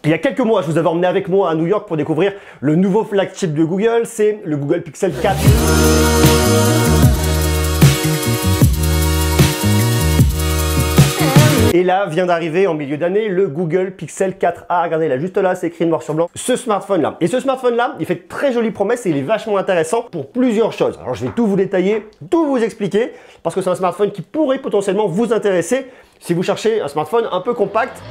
Il y a quelques mois, je vous avais emmené avec moi à New York pour découvrir le nouveau flagship de Google, c'est le Google Pixel 4. Et là, vient d'arriver en milieu d'année le Google Pixel 4a. Regardez là, juste là, c'est écrit noir sur blanc. Ce smartphone-là. Et ce smartphone-là, il fait de très jolies promesses et il est vachement intéressant pour plusieurs choses. Alors, je vais tout vous détailler, tout vous expliquer, parce que c'est un smartphone qui pourrait potentiellement vous intéresser si vous cherchez un smartphone un peu compact.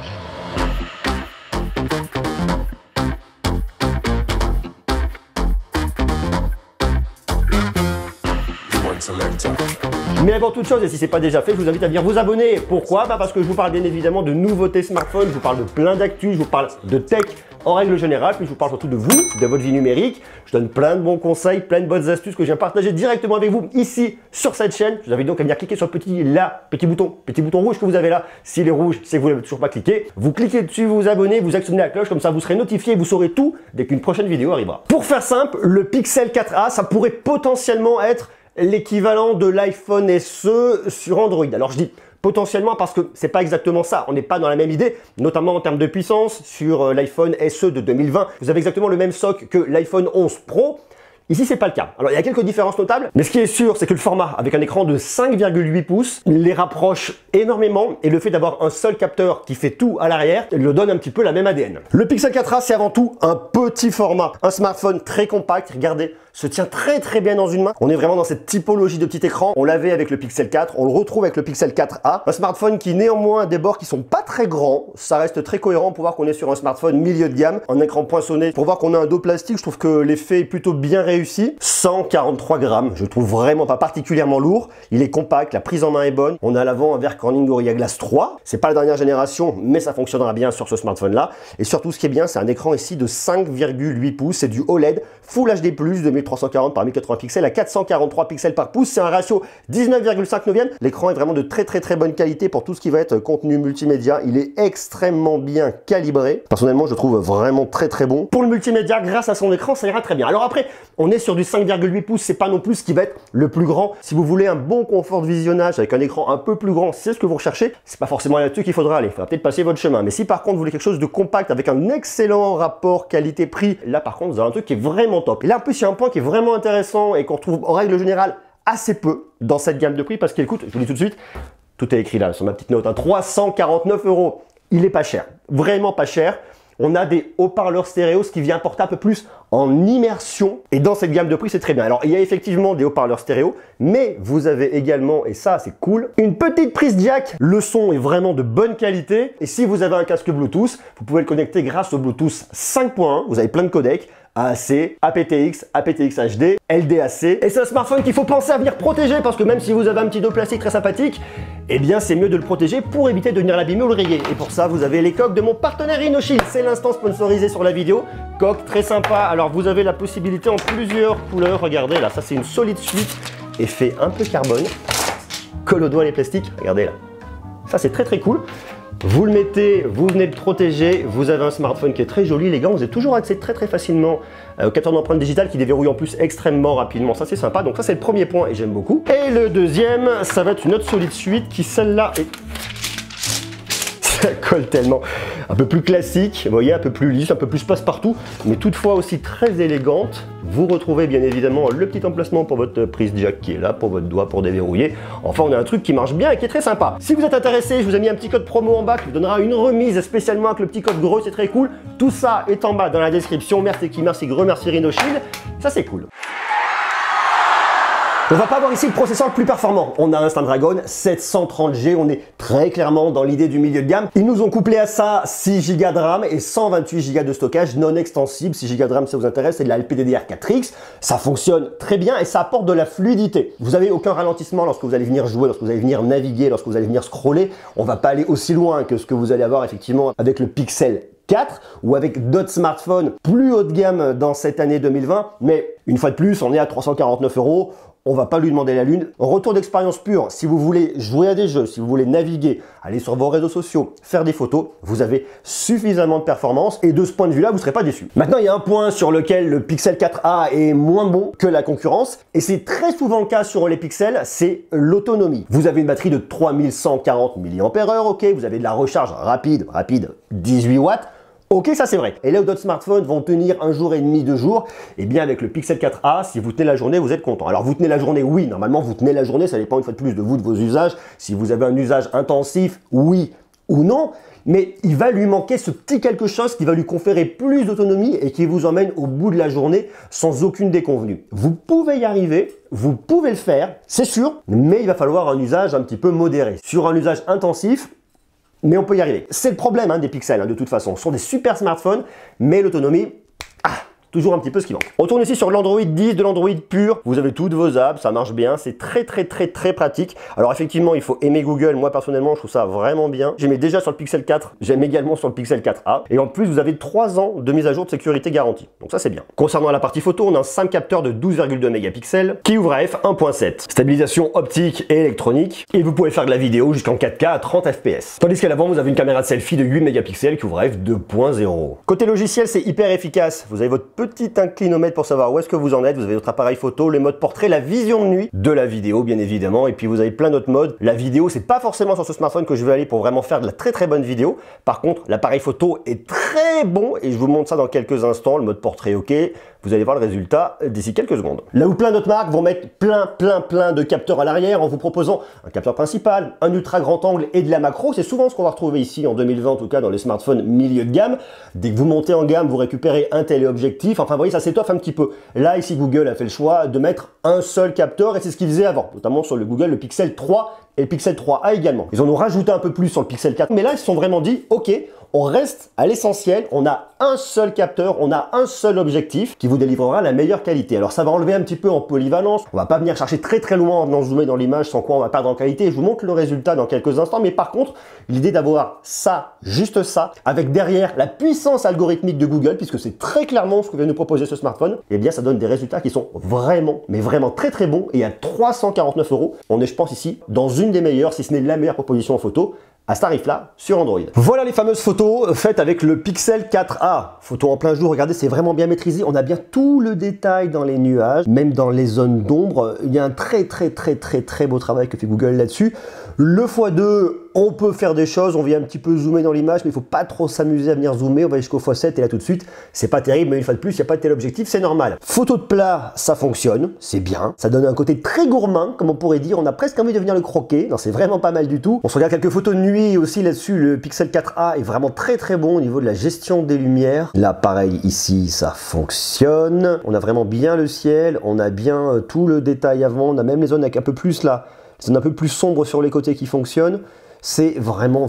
Mais avant toute chose, et si ce n'est pas déjà fait, je vous invite à venir vous abonner. Pourquoi? Parce que je vous parle bien évidemment de nouveautés smartphones, je vous parle de plein d'actu, je vous parle de tech en règle générale, puis je vous parle surtout de vous, de votre vie numérique. Je donne plein de bons conseils, plein de bonnes astuces que je viens partager directement avec vous ici sur cette chaîne. Je vous invite donc à venir cliquer sur le petit bouton rouge que vous avez là. S'il est rouge, c'est que vous n'avez toujours pas cliqué. Vous cliquez dessus, vous vous abonnez, vous actionnez la cloche, comme ça vous serez notifié, vous saurez tout dès qu'une prochaine vidéo arrivera. Pour faire simple, le Pixel 4a, ça pourrait potentiellement être l'équivalent de l'iPhone SE sur Android. Alors je dis potentiellement parce que c'est pas exactement ça. On n'est pas dans la même idée, notamment en termes de puissance. Sur l'iPhone SE de 2020, vous avez exactement le même SoC que l'iPhone 11 Pro. Ici, c'est pas le cas. Alors, il y a quelques différences notables, mais ce qui est sûr, c'est que le format, avec un écran de 5,8 pouces, les rapproche énormément, et le fait d'avoir un seul capteur qui fait tout à l'arrière, le donne un petit peu la même ADN. Le Pixel 4a, c'est avant tout un petit format, un smartphone très compact. Regardez, se tient très bien dans une main. On est vraiment dans cette typologie de petit écran. On l'avait avec le Pixel 4, on le retrouve avec le Pixel 4a. Un smartphone qui néanmoins a des bords qui sont pas très grands. Ça reste très cohérent pour voir qu'on est sur un smartphone milieu de gamme. Un écran poinçonné pour voir qu'on a un dos plastique. Je trouve que l'effet est plutôt bien réussi. 143 grammes, je trouve vraiment pas particulièrement lourd. Il est compact, la prise en main est bonne. On a à l'avant un verre Corning Gorilla Glass 3. C'est pas la dernière génération, mais ça fonctionnera bien sur ce smartphone-là. Et surtout, ce qui est bien, c'est un écran ici de 5,8 pouces. C'est du OLED Full HD+, 2340 par 1080 pixels à 443 pixels par pouce. C'est un ratio 19,5 neuvième. L'écran est vraiment de très bonne qualité pour tout ce qui va être contenu multimédia. Il est extrêmement bien calibré. Personnellement, je trouve vraiment très bon. Pour le multimédia, grâce à son écran, ça ira très bien. Alors après, on est sur du 5,8 pouces, c'est pas non plus ce qui va être le plus grand. Si vous voulez un bon confort de visionnage avec un écran un peu plus grand, c'est ce que vous recherchez, c'est pas forcément là-dessus qu'il faudra aller. Il faudra peut-être passer votre chemin. Mais si par contre vous voulez quelque chose de compact avec un excellent rapport qualité-prix, là par contre vous avez un truc qui est vraiment top. Et là en plus il y a un point qui est vraiment intéressant et qu'on retrouve en règle générale assez peu dans cette gamme de prix parce qu'il coûte, je vous dis tout de suite, tout est écrit là sur ma petite note, 349 €. Il est pas cher, vraiment pas cher. On a des haut-parleurs stéréo, ce qui vient apporter un peu plus en immersion. Et dans cette gamme de prix, c'est très bien. Alors, il y a effectivement des haut-parleurs stéréo, mais vous avez également, et ça, c'est cool, une petite prise jack. Le son est vraiment de bonne qualité. Et si vous avez un casque Bluetooth, vous pouvez le connecter grâce au Bluetooth 5.1. Vous avez plein de codecs. AAC, aptX, aptX HD, LDAC. Et c'est un smartphone qu'il faut penser à venir protéger parce que même si vous avez un petit dos plastique très sympathique, eh bien c'est mieux de le protéger pour éviter de venir l'abîmer ou le rayer. Et pour ça, vous avez les coques de mon partenaire InnoShield. C'est l'instant sponsorisé sur la vidéo. Coque très sympa. Alors vous avez la possibilité en plusieurs couleurs. Regardez là, ça c'est une solide suite. Effet un peu carbone. Colle au doigt les plastiques. Regardez là. Ça c'est très cool. Vous le mettez, vous venez le protéger, vous avez un smartphone qui est très joli, les gars, vous avez toujours accès très facilement au capteur d'empreinte digitale qui déverrouille en plus extrêmement rapidement, ça c'est sympa, donc ça c'est le premier point et j'aime beaucoup. Et le deuxième, ça va être une autre solide suite qui celle-là est... Ça colle tellement, un peu plus classique, vous voyez, un peu plus lisse, un peu plus passe-partout, mais toutefois aussi très élégante. Vous retrouvez bien évidemment le petit emplacement pour votre prise jack qui est là, pour votre doigt pour déverrouiller. Enfin, on a un truc qui marche bien et qui est très sympa. Si vous êtes intéressé, je vous ai mis un petit code promo en bas qui vous donnera une remise spécialement avec le petit code gros, c'est très cool. Tout ça est en bas dans la description. Merci qui, merci gros, merci InnoShield. Ça c'est cool. On va pas avoir ici le processeur le plus performant. On a un Snapdragon 730G, on est très clairement dans l'idée du milieu de gamme. Ils nous ont couplé à ça 6 Go de RAM et 128 Go de stockage non extensible. 6 Go de RAM, ça vous intéresse, c'est de la LPDDR4X. Ça fonctionne très bien et ça apporte de la fluidité. Vous n'avez aucun ralentissement lorsque vous allez venir jouer, lorsque vous allez venir naviguer, lorsque vous allez venir scroller. On va pas aller aussi loin que ce que vous allez avoir effectivement avec le Pixel 4 ou avec d'autres smartphones plus haut de gamme dans cette année 2020. Mais une fois de plus, on est à 349 €. On va pas lui demander la lune. En retour d'expérience pure, si vous voulez jouer à des jeux, si vous voulez naviguer, aller sur vos réseaux sociaux, faire des photos, vous avez suffisamment de performance et de ce point de vue-là, vous ne serez pas déçu. Maintenant, il y a un point sur lequel le Pixel 4a est moins bon que la concurrence et c'est très souvent le cas sur les Pixels, c'est l'autonomie. Vous avez une batterie de 3140 mAh, ok, vous avez de la recharge rapide, 18 watts. Ok, ça c'est vrai. Et là où d'autres smartphones vont tenir un jour et demi, 2 jours, et bien avec le Pixel 4a, si vous tenez la journée, vous êtes content. Alors vous tenez la journée, oui, normalement vous tenez la journée, ça dépend une fois de plus de vous, de vos usages. Si vous avez un usage intensif, oui ou non, mais il va lui manquer ce petit quelque chose qui va lui conférer plus d'autonomie et qui vous emmène au bout de la journée sans aucune déconvenue. Vous pouvez y arriver, vous pouvez le faire, c'est sûr, mais il va falloir un usage un petit peu modéré. Sur un usage intensif, mais on peut y arriver. C'est le problème des Pixels, de toute façon. Ce sont des super smartphones, mais l'autonomie, toujours un petit peu ce qui manque. On tourne ici sur l'Android 10 de l'Android pur. Vous avez toutes vos apps, ça marche bien. C'est très pratique. Alors effectivement, il faut aimer Google. Moi personnellement, je trouve ça vraiment bien. J'aimais déjà sur le Pixel 4. J'aime également sur le Pixel 4a. Et en plus, vous avez 3 ans de mise à jour de sécurité garantie. Donc ça, c'est bien. Concernant la partie photo, on a un simple capteur de 12,2 mégapixels qui ouvre à f1.7. Stabilisation optique et électronique. Et vous pouvez faire de la vidéo jusqu'en 4K à 30 fps. Tandis qu'à l'avant, vous avez une caméra de selfie de 8 mégapixels qui ouvre à f2.0. Côté logiciel, c'est hyper efficace. Vous avez votre petit inclinomètre pour savoir où est-ce que vous en êtes, vous avez votre appareil photo, le mode portrait, la vision de nuit, de la vidéo bien évidemment, et puis vous avez plein d'autres modes. La vidéo, c'est pas forcément sur ce smartphone que je vais aller pour vraiment faire de la très bonne vidéo. Par contre, l'appareil photo est très bon et je vous montre ça dans quelques instants. Le mode portrait, ok, vous allez voir le résultat d'ici quelques secondes. Là où plein d'autres marques vont mettre plein de capteurs à l'arrière en vous proposant un capteur principal, un ultra grand angle et de la macro, c'est souvent ce qu'on va retrouver ici en 2020 en tout cas dans les smartphones milieu de gamme. Dès que vous montez en gamme, vous récupérez un téléobjectif, enfin vous voyez, ça s'étoffe un petit peu. Là ici Google a fait le choix de mettre un seul capteur et c'est ce qu'ils faisaient avant, notamment sur le Google, le Pixel 3 et le Pixel 3a également. Ils en ont rajouté un peu plus sur le Pixel 4, mais là ils se sont vraiment dit, ok, on reste à l'essentiel, on a un seul capteur, on a un seul objectif qui vous délivrera la meilleure qualité. Alors ça va enlever un petit peu en polyvalence, on va pas venir chercher très loin en venant zoomer dans l'image, sans quoi on va perdre en qualité. Je vous montre le résultat dans quelques instants, mais par contre, l'idée d'avoir ça, juste ça, avec derrière la puissance algorithmique de Google, puisque c'est très clairement ce que vient nous proposer ce smartphone, eh bien ça donne des résultats qui sont vraiment, mais vraiment très bons, et à 349 €, on est je pense ici dans une des meilleures, si ce n'est la meilleure proposition en photo, à ce tarif-là sur Android. Voilà les fameuses photos faites avec le Pixel 4a. Photos en plein jour, regardez, c'est vraiment bien maîtrisé. On a bien tout le détail dans les nuages, même dans les zones d'ombre. Il y a un très beau travail que fait Google là-dessus. Le x2, on peut faire des choses, on vient un petit peu zoomer dans l'image, mais il ne faut pas trop s'amuser à venir zoomer, on va jusqu'au x7 et là tout de suite, c'est pas terrible, mais une fois de plus, il n'y a pas de tel objectif, c'est normal. Photo de plat, ça fonctionne, c'est bien, ça donne un côté très gourmand, comme on pourrait dire, on a presque envie de venir le croquer, non c'est vraiment pas mal du tout. On se regarde quelques photos de nuit aussi là-dessus, le Pixel 4a est vraiment très bon au niveau de la gestion des lumières. Là pareil, ici, ça fonctionne, on a vraiment bien le ciel, on a bien tout le détail avant, on a même les zones avec un peu plus là, les zones un peu plus sombres sur les côtés qui fonctionnent. C'est vraiment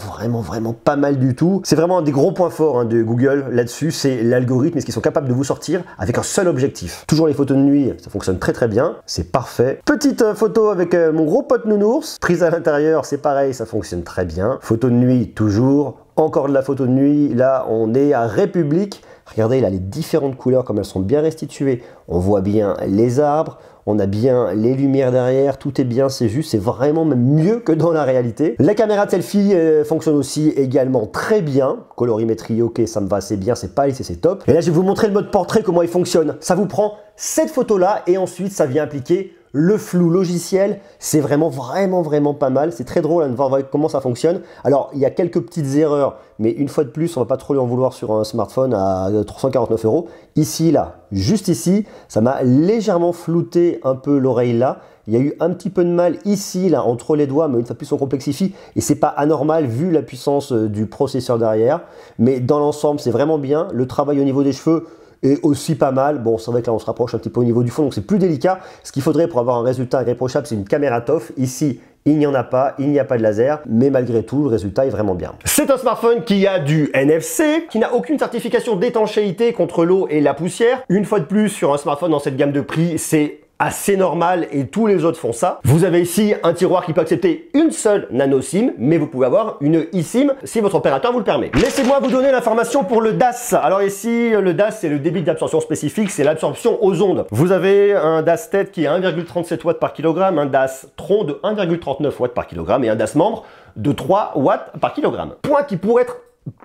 pas mal du tout. C'est vraiment un des gros points forts de Google là-dessus, c'est l'algorithme et ce qu'ils sont capables de vous sortir avec un seul objectif. Toujours les photos de nuit, ça fonctionne très bien, c'est parfait. Petite photo avec mon gros pote nounours, prise à l'intérieur, c'est pareil, ça fonctionne très bien. Photo de nuit, toujours. Encore de la photo de nuit, là on est à République. Regardez là les différentes couleurs comme elles sont bien restituées. On voit bien les arbres, on a bien les lumières derrière, tout est bien, c'est juste, c'est vraiment même mieux que dans la réalité. La caméra de selfie fonctionne aussi également très bien. Colorimétrie, ok, ça me va, c'est bien, c'est pas lissé, c'est top. Et là, je vais vous montrer le mode portrait, comment il fonctionne. Ça vous prend cette photo-là et ensuite, ça vient appliquer le flou logiciel. C'est vraiment pas mal. C'est très drôle de voir comment ça fonctionne. Alors, il y a quelques petites erreurs, mais une fois de plus, on va pas trop lui en vouloir sur un smartphone à 349 €. Ici, là, juste ici, ça m'a légèrement flouté un peu l'oreille là. Il y a eu un petit peu de mal ici, là, entre les doigts, mais une fois de plus, on complexifie. Et c'est pas anormal vu la puissance du processeur derrière. Mais dans l'ensemble, c'est vraiment bien. Le travail au niveau des cheveux est aussi pas mal. Bon, c'est vrai que là, on se rapproche un petit peu au niveau du fond, donc c'est plus délicat. Ce qu'il faudrait pour avoir un résultat irréprochable, c'est une caméra TOF. Ici, il n'y en a pas, il n'y a pas de laser, mais malgré tout, le résultat est vraiment bien. C'est un smartphone qui a du NFC, qui n'a aucune certification d'étanchéité contre l'eau et la poussière. Une fois de plus, sur un smartphone dans cette gamme de prix, c'est assez normal et tous les autres font ça. Vous avez ici un tiroir qui peut accepter une seule nano SIM, mais vous pouvez avoir une eSIM si votre opérateur vous le permet. Laissez-moi vous donner l'information pour le DAS. Alors ici, le DAS, c'est le débit d'absorption spécifique, c'est l'absorption aux ondes. Vous avez un DAS tête qui est 1,37 watts par kilogramme, un DAS tronc de 1,39 watts par kilogramme et un DAS membre de 3 watts par kilogramme. Point qui pourrait être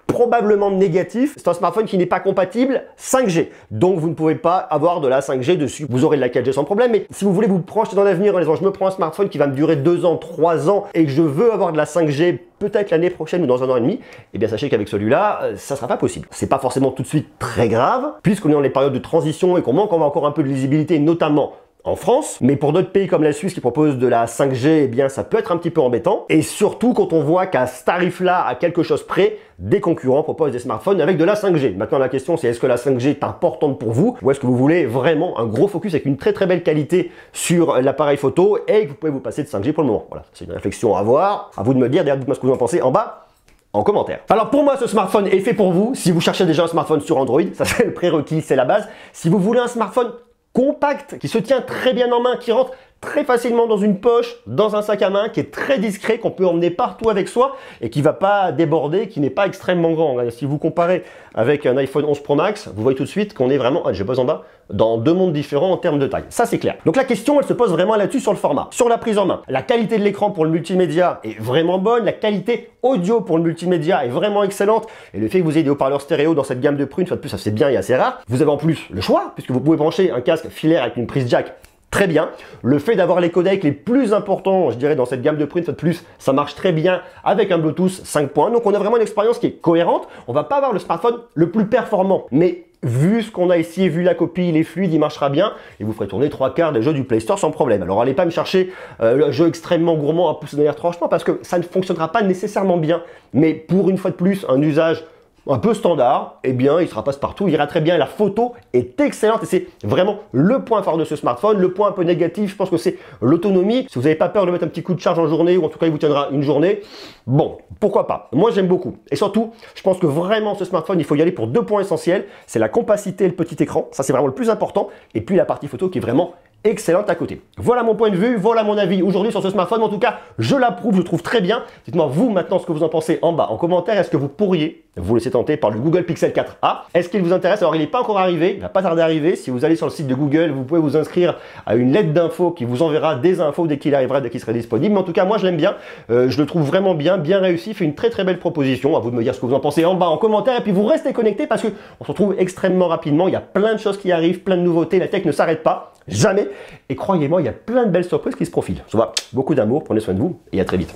probablement négatif, c'est un smartphone qui n'est pas compatible 5G. Donc vous ne pouvez pas avoir de la 5G dessus. Vous aurez de la 4G sans problème, mais si vous voulez vous projeter dans l'avenir en disant je me prends un smartphone qui va me durer 2 ans, 3 ans et que je veux avoir de la 5G peut-être l'année prochaine ou dans 1 an et demi, eh bien sachez qu'avec celui-là, ça sera pas possible. C'est pas forcément tout de suite très grave, puisqu'on est dans les périodes de transition et qu'on manque encore un peu de lisibilité, notamment en France, mais pour d'autres pays comme la Suisse qui proposent de la 5G, eh bien ça peut être un petit peu embêtant, et surtout quand on voit qu'à ce tarif-là, à quelque chose près, des concurrents proposent des smartphones avec de la 5G. Maintenant la question c'est est-ce que la 5G est importante pour vous, ou est-ce que vous voulez vraiment un gros focus avec une très belle qualité sur l'appareil photo et que vous pouvez vous passer de 5G pour le moment. Voilà, c'est une réflexion à avoir, à vous de me dire, dites-moi ce que vous en pensez en bas en commentaire. Alors pour moi ce smartphone est fait pour vous, si vous cherchez déjà un smartphone sur Android, ça c'est le prérequis, c'est la base. Si vous voulez un smartphone compact, qui se tient très bien en main, qui rentre très facilement dans une poche, dans un sac à main, qui est très discret, qu'on peut emmener partout avec soi et qui ne va pas déborder, qui n'est pas extrêmement grand. Si vous comparez avec un iPhone 11 Pro Max, vous voyez tout de suite qu'on est vraiment, je pose en bas, dans 2 mondes différents en termes de taille. Ça c'est clair. Donc la question elle se pose vraiment là-dessus sur le format, sur la prise en main. La qualité de l'écran pour le multimédia est vraiment bonne, la qualité audio pour le multimédia est vraiment excellente et le fait que vous ayez des haut-parleurs stéréo dans cette gamme de prix, une fois de plus ça c'est bien et assez rare. Vous avez en plus le choix puisque vous pouvez brancher un casque filaire avec une prise jack. Très bien. Le fait d'avoir les codecs les plus importants, je dirais, dans cette gamme de prix, une fois de plus, ça marche très bien avec un Bluetooth 5.1. Donc on a vraiment une expérience qui est cohérente. On va pas avoir le smartphone le plus performant, mais vu ce qu'on a ici, vu la copie, il est fluide, il marchera bien et vous ferez tourner 3/4 des jeux du Play Store sans problème. Alors allez pas me chercher le jeu extrêmement gourmand à pousser derrière tranchement parce que ça ne fonctionnera pas nécessairement bien. Mais pour une fois de plus, un usage un peu standard, eh bien il sera passe-partout, il ira très bien, la photo est excellente et c'est vraiment le point fort de ce smartphone. Le point un peu négatif, je pense que c'est l'autonomie. Si vous n'avez pas peur de mettre un petit coup de charge en journée, ou en tout cas il vous tiendra une journée, bon, pourquoi pas. Moi j'aime beaucoup. Et surtout, je pense que vraiment ce smartphone, il faut y aller pour 2 points essentiels, c'est la compacité et le petit écran, ça c'est vraiment le plus important, et puis la partie photo qui est vraiment excellente à côté. Voilà mon point de vue, voilà mon avis aujourd'hui sur ce smartphone. En tout cas, je l'approuve, je le trouve très bien. Dites-moi vous maintenant ce que vous en pensez en bas en commentaire. Est-ce que vous pourriez vous laisser tenter par le Google Pixel 4a? Est-ce qu'il vous intéresse? Alors il n'est pas encore arrivé, il va pas tarder à arriver. Si vous allez sur le site de Google, vous pouvez vous inscrire à une lettre d'info qui vous enverra des infos dès qu'il arrivera, dès qu'il sera disponible. Mais en tout cas, moi je l'aime bien, je le trouve vraiment bien réussi, fait une très belle proposition. À vous de me dire ce que vous en pensez en bas en commentaire. Et puis vous restez connectés parce que on se retrouve extrêmement rapidement. Il y a plein de choses qui arrivent, plein de nouveautés. La tech ne s'arrête pas, jamais. Et croyez-moi, il y a plein de belles surprises qui se profilent. Je vous vois, beaucoup d'amour, prenez soin de vous et à très vite.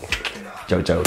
Ciao, ciao.